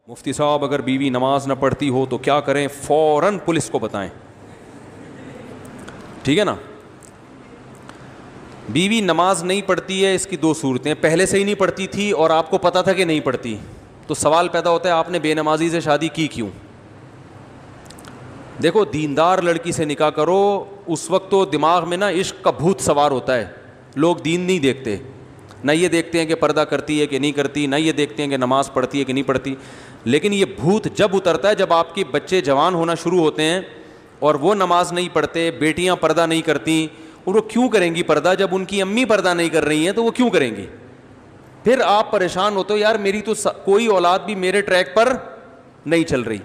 مفتی صاحب اگر بیوی نماز نہ پڑھتی ہو تو کیا کریں؟ فوراً پولیس کو بتائیں. ٹھیک ہے نا. بیوی نماز نہیں پڑھتی ہے، اس کی دو صورتیں، پہلے سے ہی نہیں پڑھتی تھی اور آپ کو پتا تھا کہ نہیں پڑھتی، تو سوال پیدا ہوتا ہے آپ نے بے نمازی سے شادی کی کیوں؟ دیکھو دیندار لڑکی سے نکاح کرو، اس وقت تو دماغ میں نا عشق کا بھوت سوار ہوتا ہے. لوگ دین نہیں دیکھتے، نہ یہ دیکھتے ہیں کہ پردہ کرتی ہے کہ نہیں کرتی، نہ یہ دیکھتے ہیں کہ نماز پڑھتی ہے کہ نہیں پڑھتی. لیکن یہ بھوت جب اترتا ہے جب آپ کے بچے جوان ہونا شروع ہوتے ہیں اور وہ نماز نہیں پڑھتے، بیٹیاں پردہ نہیں کرتی. اور وہ کیوں کریں گی پردہ؟ جب ان کی امی پردہ نہیں کر رہی ہیں تو وہ کیوں کریں گی؟ پھر آپ پریشان ہوتے ہو، یار میری تو کوئی اولاد بھی میرے ٹریک پر نہیں چل رہی.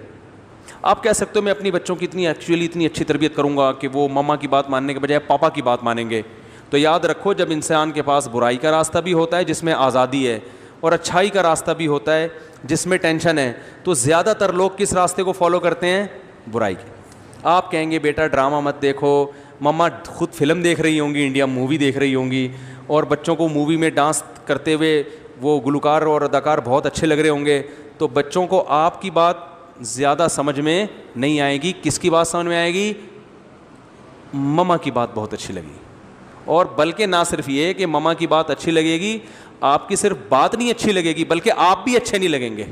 آپ کہہ سکتے ہو میں اپنی بچوں کی اتنی اچھی تربیت کروں گا کہ وہ ماما کی بات ماننے کے بجائے پاپا کی بات مانیں گے. تو یاد رکھو جب انسان کے پاس برائی کا راستہ بھی ہوتا ہے جس میں آزادی ہے اور اچھائی کا راستہ بھی ہوتا ہے جس میں ٹینشن ہے، تو زیادہ تر لوگ کس راستے کو فالو کرتے ہیں؟ برائی کے. آپ کہیں گے بیٹا ڈرامہ مت دیکھو، مما خود فلم دیکھ رہی ہوں گی، انڈیا مووی دیکھ رہی ہوں گی، اور بچوں کو مووی میں ڈانس کرتے ہوئے وہ گلوکار اور اداکار بہت اچھے لگ رہے ہوں گے، تو بچوں کو آپ کی بات زیادہ سمجھ میں نہیں آئے گی. کس کی بات سمجھ میں آئے گی؟ مما کی بات بہت اچھی لگی. اور بلکہ نہ صرف یہ کہ مما کی بات اچھی لگے گی، آپ کی صرف بات نہیں اچھی لگے گی بلکہ آپ بھی اچھے نہیں لگیں گے.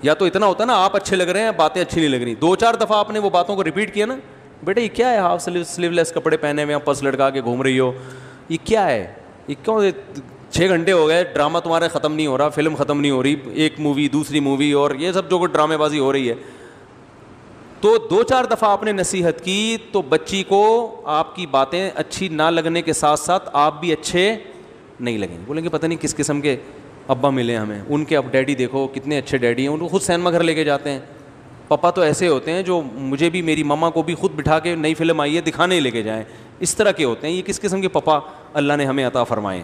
یا تو اتنا ہوتا نا آپ اچھے لگ رہے ہیں، باتیں اچھی نہیں لگ رہی، 2-4 دفعہ آپ نے وہ باتوں کو ریپیٹ کیا نا، بیٹا یہ کیا ہے ہاف سلیو لیس کپڑے پہنے ہوئے پرس لٹکا کے گھوم رہی ہو، یہ کیا ہے، یہ کیوں 6 گھنٹے ہو گئے ڈرامہ تمہارے ختم نہیں ہو رہا، فلم ختم نہیں ہو رہی، ایک مووی دوسری مووی اور یہ سب جو کوئی ڈرامے بازی ہو رہی ہے. تو 2-4 دفعہ آپ نے نصیحت کی تو بچی کو آپ کی باتیں اچھی نہ لگنے کے ساتھ ساتھ آپ بھی اچھے نہیں لگیں گے. بولیں گے پتہ نہیں کس قسم کے ابا ملے ہمیں، ان کے اب ڈیڈی دیکھو کتنے اچھے ڈیڈی ہیں، ان کو خود سینما گھر لے کے جاتے ہیں. پپا تو ایسے ہوتے ہیں جو مجھے بھی میری مما کو بھی خود بٹھا کے نئی فلم آئی ہے دکھانے لے کے جائیں، اس طرح کے ہوتے ہیں. یہ کس قسم کے پپا اللہ نے ہمیں عطا فرمائے.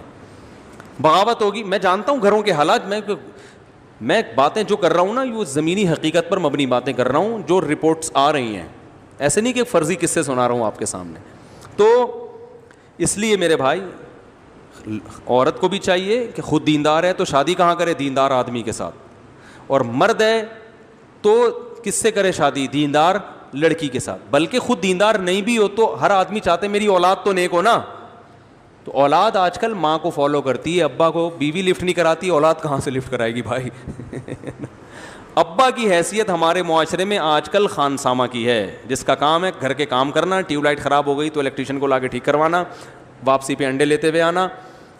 بغاوت ہوگی. میں جانتا ہوں گھروں کے حالات، میں باتیں جو کر رہا ہوں نا یہ زمینی حقیقت پر مبنی باتیں کر رہا ہوں جو رپورٹس آ رہی ہیں، ایسے نہیں کہ فرضی قصے سنا رہا ہوں آپ کے سامنے. تو اس لیے میرے بھائی عورت کو بھی چاہیے کہ خود دیندار ہے تو شادی کہاں کرے؟ دیندار آدمی کے ساتھ. اور مرد ہے تو کس سے کرے شادی؟ دیندار لڑکی کے ساتھ. بلکہ خود دیندار نہیں بھی ہو تو ہر آدمی چاہتے میری اولاد تو نیک ہو نا. تو اولاد آج کل ماں کو فالو کرتی ہے، ابا کو. بیوی لفٹ نہیں کراتی، اولاد کہاں سے لفٹ کرائے گی بھائی؟ ابا کی حیثیت ہمارے معاشرے میں آج کل خانسامہ کی ہے، جس کا کام ہے گھر کے کام کرنا. ٹیوب لائٹ خراب ہو گئی تو الیکٹریشین کو لا کے ٹھیک کروانا، واپسی پہ انڈے لیتے ہوئے آنا،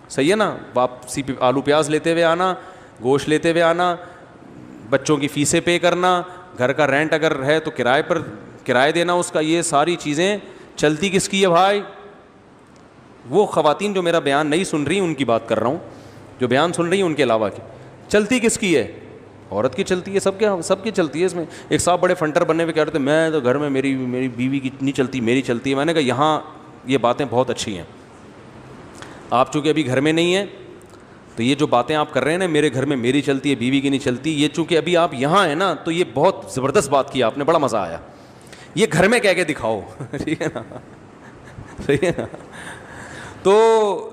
صحیح ہے نا، واپسی پہ آلو پیاز لیتے ہوئے آنا، گوشت لیتے ہوئے آنا، بچوں کی فیسیں پے کرنا، گھر کا رینٹ اگر ہے تو کرائے پر کرایہ دینا اس کا. یہ ساری چیزیں چلتی کس کی ہے بھائی؟ وہ خواتین جو میرا بیان نہیں سن رہی ان کی بات کر رہا ہوں، جو بیان سن رہی ہیں ان کے علاوہ کی. چلتی کس کی ہے؟ عورت کی چلتی ہے. سب کی چلتی ہے. اس میں ایک صاحب بڑے فنٹر بننے پہ کہہ رہے تھے میں تو گھر میں میری بیوی کی نہیں چلتی، میری چلتی ہے. میں نے کہا یہاں یہ باتیں بہت اچھی ہیں. آپ چونکہ ابھی گھر میں نہیں ہیں تو یہ جو باتیں آپ کر رہے ہیں نا میرے گھر میں میری چلتی ہے بیوی کی نہیں چلتی، یہ چونکہ ابھی آپ یہاں ہیں نا تو یہ بہت زبردست بات کی آپ نے، بڑا مزہ آیا. یہ گھر میں کہہ کے دکھاؤ. ٹھیک ہے نا، صحیح ہے نا. تو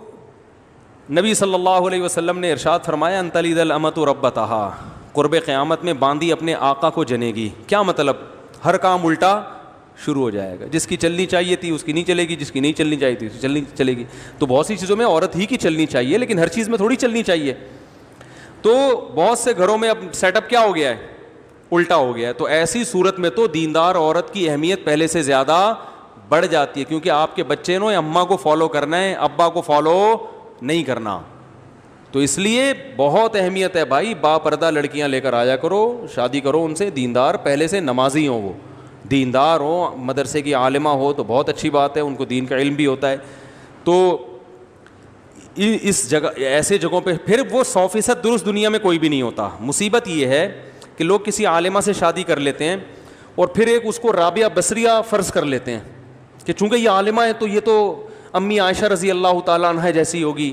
نبی صلی اللہ علیہ وسلم نے ارشاد فرمایا ان تلد الامۃ ربتہا، قرب قیامت میں باندی اپنے آقا کو جنے گی. کیا مطلب؟ ہر کام الٹا شروع ہو جائے گا. جس کی چلنی چاہیے تھی اس کی نہیں چلے گی، جس کی نہیں چلنی چاہیے تھی اس کی چلے گی. تو بہت سی چیزوں میں عورت ہی کی چلنی چاہیے لیکن ہر چیز میں تھوڑی چلنی چاہیے. تو بہت سے گھروں میں اب سیٹ اپ کیا ہو گیا ہے؟ الٹا ہو گیا ہے. تو ایسی صورت میں تو دیندار عورت کی اہمیت پہلے سے زیادہ بڑھ جاتی ہے، کیونکہ آپ کے بچے نے اماں کو فالو کرنا ہے، ابا کو فالو نہیں کرنا. تو اس لیے بہت اہمیت ہے بھائی، با پردہ لڑکیاں لے کر آیا کرو، شادی کرو ان سے، دیندار پہلے سے نمازی ہوں، وہ دیندار ہو، مدرسے کی عالمہ ہو تو بہت اچھی بات ہے، ان کو دین کا علم بھی ہوتا ہے. تو اس جگہ ایسے جگہوں پہ پھر وہ 100% درست دنیا میں کوئی بھی نہیں ہوتا. مصیبت یہ ہے کہ لوگ کسی عالمہ سے شادی کر لیتے ہیں اور پھر ایک اس کو رابعہ بصریہ فرض کر لیتے ہیں کہ چونکہ یہ عالمہ ہے تو یہ تو امی عائشہ رضی اللہ تعالیٰ عنہ جیسی ہوگی،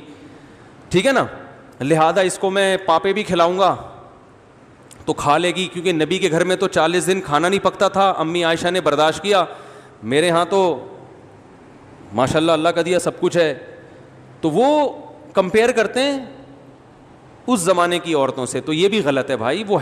ٹھیک ہے نا، لہذا اس کو میں پاپے بھی کھلاؤں گا تو کھا لے گی، کیونکہ نبی کے گھر میں تو 40 دن کھانا نہیں پکتا تھا، امی عائشہ نے برداشت کیا، میرے ہاں تو ماشاء اللہ اللہ کا دیا سب کچھ ہے. تو وہ کمپیئر کرتے ہیں اس زمانے کی عورتوں سے, تو یہ بھی غلط ہے بھائی. وہ